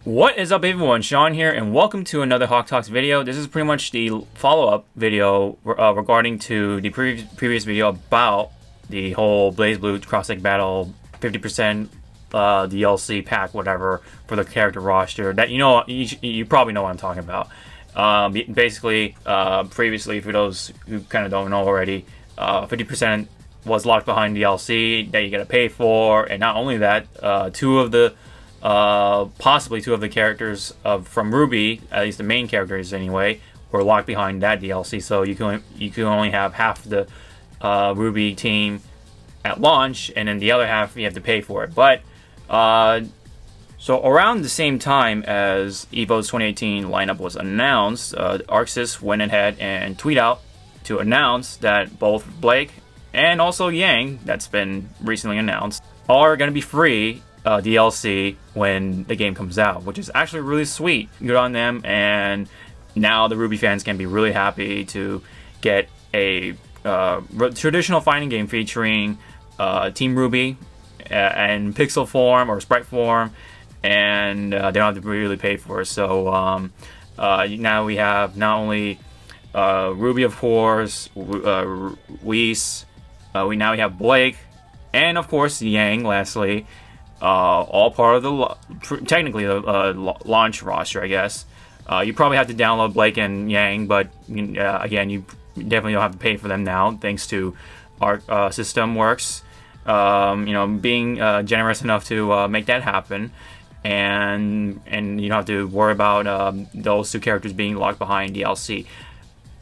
What is up, everyone? Sean here, and welcome to another Hawke Talks video. This is pretty much the follow-up video regarding to the previous video about the whole Blazblue cross-deck battle 50% DLC pack, whatever, for the character roster. That you probably know what I'm talking about. Basically, previously, for those who kind of don't know already, 50% was locked behind DLC that you gotta pay for, and not only that, possibly two of the characters from RWBY, at least the main characters anyway, were locked behind that DLC. So you can only have half the RWBY team at launch, and then the other half you have to pay for it. But so around the same time as EVO's 2018 lineup was announced, ArcSys went ahead and tweeted out to announce that both Blake and also Yang, that's been recently announced, are going to be free DLC when the game comes out, which is actually really sweet. Good on them, and now the RWBY fans can be really happy to get a traditional fighting game featuring Team RWBY and pixel form or sprite form, and they don't have to really pay for it. So now we have not only RWBY, of course, Whis, we have Blake, and of course Yang, lastly, all part of the technically the launch roster, I guess. You probably have to download Blake and Yang, but again, you definitely don't have to pay for them now, thanks to our system works. Being generous enough to make that happen, and you don't have to worry about those two characters being locked behind DLC.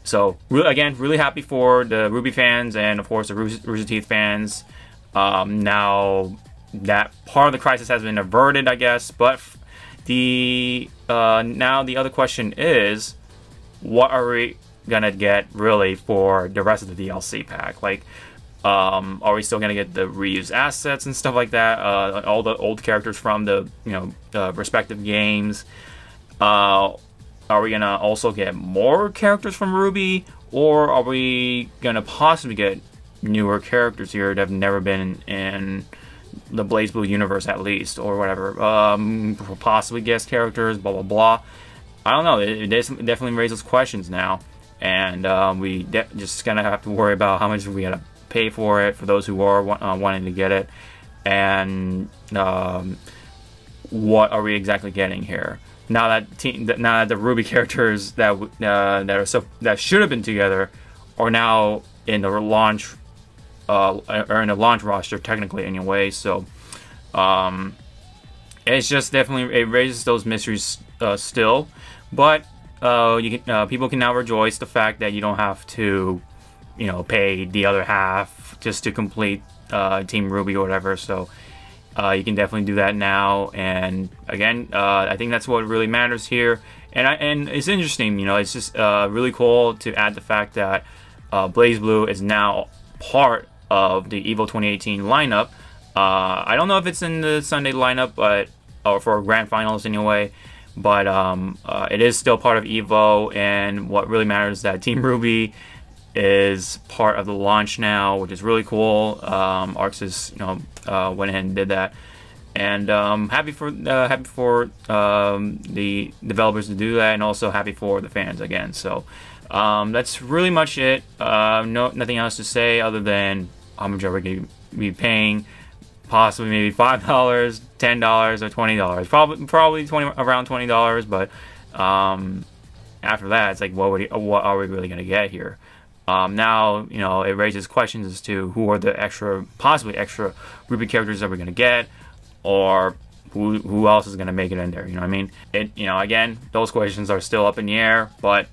So again, really happy for the RWBY fans and of course the Rooster Teeth fans. Now that part of the crisis has been averted, I guess, but now the other question is, what are we gonna get really for the rest of the DLC pack? Like, are we still gonna get the reused assets and stuff like that? All the old characters from the respective games. Are we gonna also get more characters from RWBY, or are we gonna possibly get newer characters here that have never been in the Blazblue universe, at least, or whatever? Possibly guest characters, blah blah blah. I don't know. It definitely raises questions now, and we just gonna have to worry about how much we gotta pay for it for those who are wanting to get it, and what are we exactly getting here? Now that the RWBY characters that should have been together are now in the launch. Or in a launch roster, technically, anyway. So it's just definitely, it raises those mysteries still, but people can now rejoice the fact that you don't have to pay the other half just to complete Team RWBY or whatever. So you can definitely do that now, and again, I think that's what really matters here. And it's interesting, it's just really cool to add the fact that Blazblue is now part of the EVO 2018 lineup. I don't know if it's in the Sunday lineup, but or for grand finals anyway, but it is still part of EVO, and what really matters is that Team RWBY is part of the launch now, which is really cool. ArcSys went ahead and did that, and happy for the developers to do that, and also happy for the fans again. So that's really much it. Nothing else to say other than how much are we going to be paying? Possibly maybe $5, $10, or $20. Probably around $20. But after that, it's like, what are we really going to get here? Now it raises questions as to who are the possibly extra RWBY characters that we're going to get, or who else is going to make it in there. You know what I mean? Again, those questions are still up in the air, but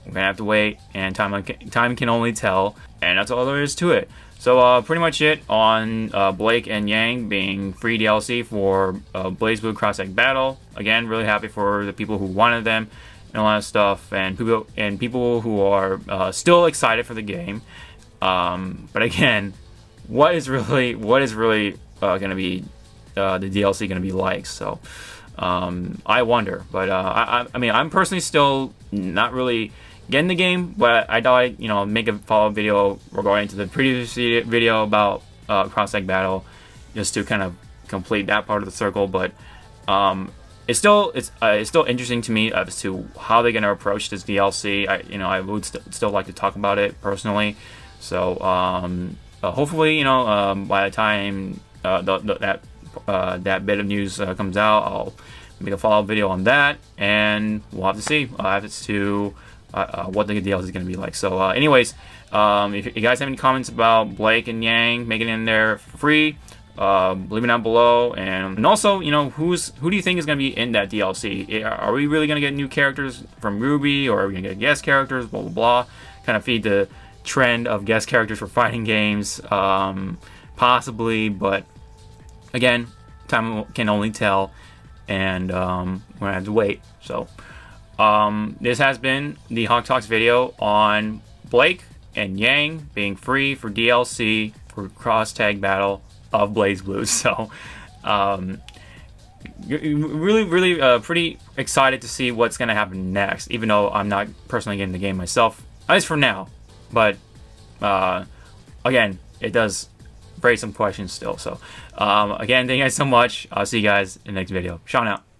we're gonna have to wait, and time can only tell, and that's all there is to it. So pretty much it on Blake and Yang being free DLC for Blazblue cross-deck battle. Again, really happy for the people who wanted them and a lot of stuff, and people who are still excited for the game. But again, what is really gonna be the DLC gonna be like? So I wonder. But I mean, I'm personally still not really getting the game, but I thought I'd make a follow-up video regarding to the previous video about cross-deck battle, just to kind of complete that part of the circle. But it's still interesting to me as to how they're going to approach this DLC. I would still like to talk about it personally. So hopefully, by the time that bit of news comes out, I'll make a follow-up video on that, and we'll have to see as to what the DLC is going to be like. So anyways, if you guys have any comments about Blake and Yang making it in there for free, leave it down below. And also, who do you think is going to be in that DLC? Are we really going to get new characters from Ruby, or are we going to get guest characters, blah blah blah? Kind of feed the trend of guest characters for fighting games, possibly, but again, time can only tell, and we're gonna have to wait. So this has been the Hawke Talks video on Blake and Yang being free for DLC for cross tag battle of Blazblue. So really pretty excited to see what's gonna happen next, even though I'm not personally getting the game myself, at least for now. But again, it does raise some questions still. So again, thank you guys so much. I'll see you guys in the next video. Sean out.